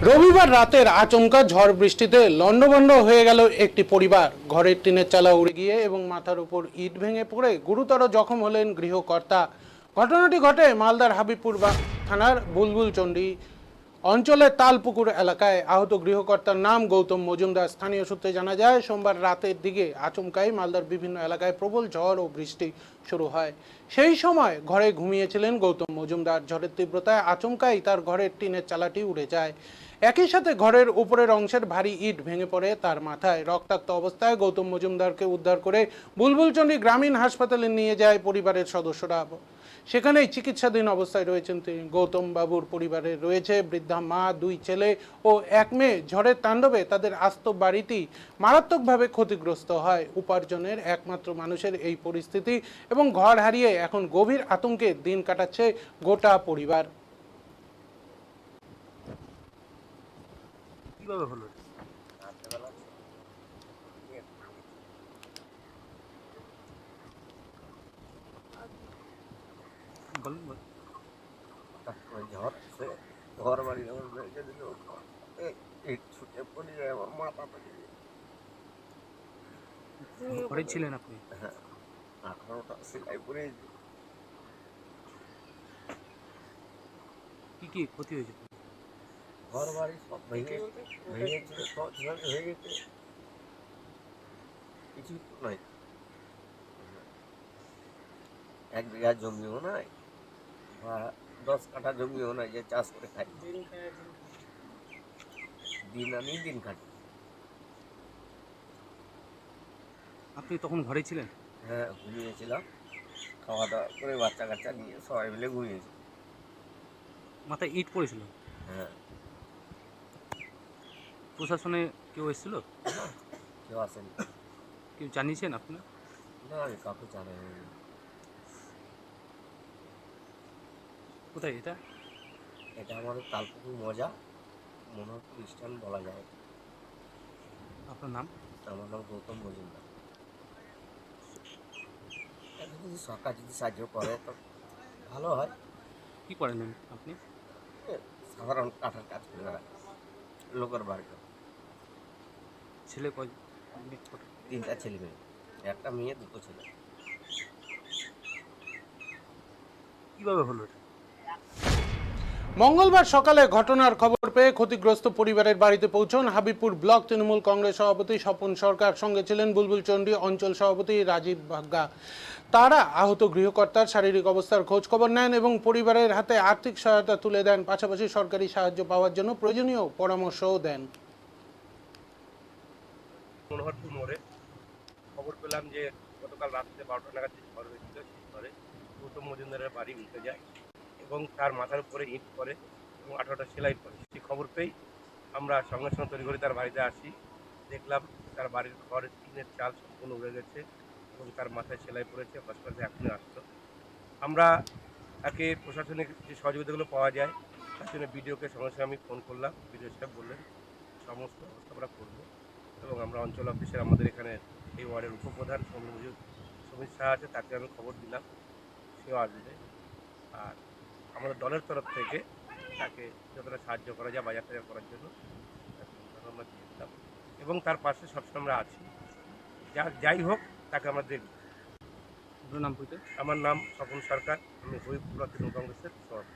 রবিবার রাতের আচমকা ঝড় বৃষ্টিতে লণ্ডভণ্ড হয়ে গেল একটি পরিবার। ঘরের টিনের চালা উড়ে গিয়ে এবং মাথার উপর ইট ভেঙে পড়ে গুরুতর জখম হলেন গৃহকর্তা। ঘটনাটি ঘটে মালদার হাবিবপুর থানার বুলবুলচন্ডী অঞ্চলের তালপুকুর এলাকায়। আহত গৃহকর্তার নাম গৌতম মজুমদার। স্থানীয় সূত্রে জানা যায়, সোমবার রাতের দিকে আচমকাই মালদার বিভিন্ন এলাকায় প্রবল ঝড় ও বৃষ্টি শুরু হয়। সেই সময় ঘরে ঘুমিয়েছিলেন গৌতম মজুমদার। ঝড়ের তীব্রতায় আচমকাই তার ঘরের টিনের চালাটি উড়ে যায়। একই সাথে ঘরের উপরের অংশের ভারী ইট ভেঙে পড়ে তার মাথায়। রক্তাক্ত অবস্থায় গৌতম মজুমদারকে উদ্ধার করে বুলবুলচন্ডী গ্রামীণ হাসপাতালে নিয়ে যায় পরিবারের সদস্যরা। সেখানেই চিকিৎসাধীন অবস্থায় রয়েছেন তিনি। গৌতম বাবুর পরিবারে রয়েছে বৃদ্ধা মা, 2 ছেলে ও 1 মেয়ে। ঝড়ের তাণ্ডবে তাদের আস্ত বাড়িটি মারাত্মকভাবে ক্ষতিগ্রস্ত হয়। উপার্জনের একমাত্র মানুষের এই পরিস্থিতি এবং ঘর হারিয়ে এখন গভীর আতঙ্কে দিন কাটাচ্ছে গোটা পরিবার। কিভাবে হলো? বলুন বলুন। ঝড় আসে, ঘর বাড়ি যখন ভেঙে দিল, ইট ছুটে পড়ে যায় আমার মাথা পেটে। ঘরে ছিলেন আপনি? হ্যাঁ, 18টা সেলাই পড়েছি। কি কি ক্ষতি হয়েছে? ঘর বাড়ি সব ভেঙেছিল, সব হয়ে গেছে, কিছুই তো নাই। 1 বিঘা জমিও নাই বা 10 কাঠা জমিও নাই যে চাষ করে খাই। দিন আনি দিন কাটি। আপনি তখন ঘরে ছিলেন? হ্যাঁ, ঘুমিয়েছিলাম, খাওয়া দাওয়া করে বাচ্চা কাচ্চা নিয়ে সবাই মিলে ঘুমিয়েছি। মাথায় ইট পড়েছিল? হ্যাঁ। প্রশাসনে কেউ এসেছিল? কেউ আসেনি। কেউ জানিয়েছেন আপনার? না, আমি কাউকে জানাই। কোথায় এটা? এটা আমাদের তালপুকুর মজা, মনোহরপুর স্ট্যান্ড বলা যায়। আপনার নাম? আমার নাম গৌতম মজুমদার। এটা যদি সরকার যদি সাহায্য করে তো ভালো হয়। কি করেন আপনি? এ, সাধারণ কাঠের কাজ করে বেড়ায়, লোকের বাড়িতে। ছেলে কয়? মেয়ে কটা? 3টা ছেলে মেয়ে, 1টা মেয়ে, 2টো ছেলে। কিভাবে হলো এটা? মঙ্গলবার সকালে ঘটনার খবর পেয়ে ক্ষতিগ্রস্ত পরিবারের বাড়িতে পৌঁছন হাবিবপুর ব্লক তৃণমূল কংগ্রেস সভাপতি স্বপন সরকার। সঙ্গে ছিলেন বুলবুলচন্ডী অঞ্চল সভাপতি রাজীব ভাগ্যা। তারা আহত গৃহকর্তার শারীরিক অবস্থার খোঁজ খবর নেন এবং পরিবারের হাতে আর্থিক সহায়তা তুলে দেন। পাশাপাশি সরকারি সাহায্য পাওয়ার জন্য প্রয়োজনীয় পরামর্শও দেন। মনোহরপুর মোড়ে খবর পেলাম যে গতকাল রাত্রে 12টা নাগাদ যে ঝড় হয়েছিল, সেই ঝড়ে গৌতম মজুমদারের বাড়ি উঠে যায় এবং তার মাথার উপরে ইট পড়ে এবং 18টা সেলাই পড়ে। সেই খবর পেয়েই আমরা সঙ্গে সঙ্গে তৈরি করে তার বাড়িতে আসি। দেখলাম তার বাড়ির ঘরের টিনের চাল সম্পূর্ণ উড়ে গেছে এবং তার মাথায় সেলাই পড়েছে। হসপিটালে এখনই আসতো। আমরা তাকে প্রশাসনিক যে সহযোগিতাগুলো পাওয়া যায় তার জন্য বিডিওকে সঙ্গে সঙ্গে আমি ফোন করলাম। বিডিও সাহেব বললেন সমস্ত ব্যবস্থা আমরা করবো এবং আমরা অঞ্চল অফিসের আমাদের এখানে এই ওয়ার্ডের উপপ্রধান সমীর শাহ আছে, তাকে আমি খবর দিলাম, সেও আসবে। আর আমাদের দলের তরফ থেকে তাকে যতটা সাহায্য করা যায় বাজার টাজার করার জন্য তাকে অনুদান আমরা দিয়ে দিলাম এবং তার পাশে সবসময় আমরা আছি। যাই হোক তাকে আমরা দেখব। আপনার নাম পরিচয়? আমার নাম স্বপন সরকার, আমি হবিবপুর তৃণমূল কংগ্রেসের সভাপতি।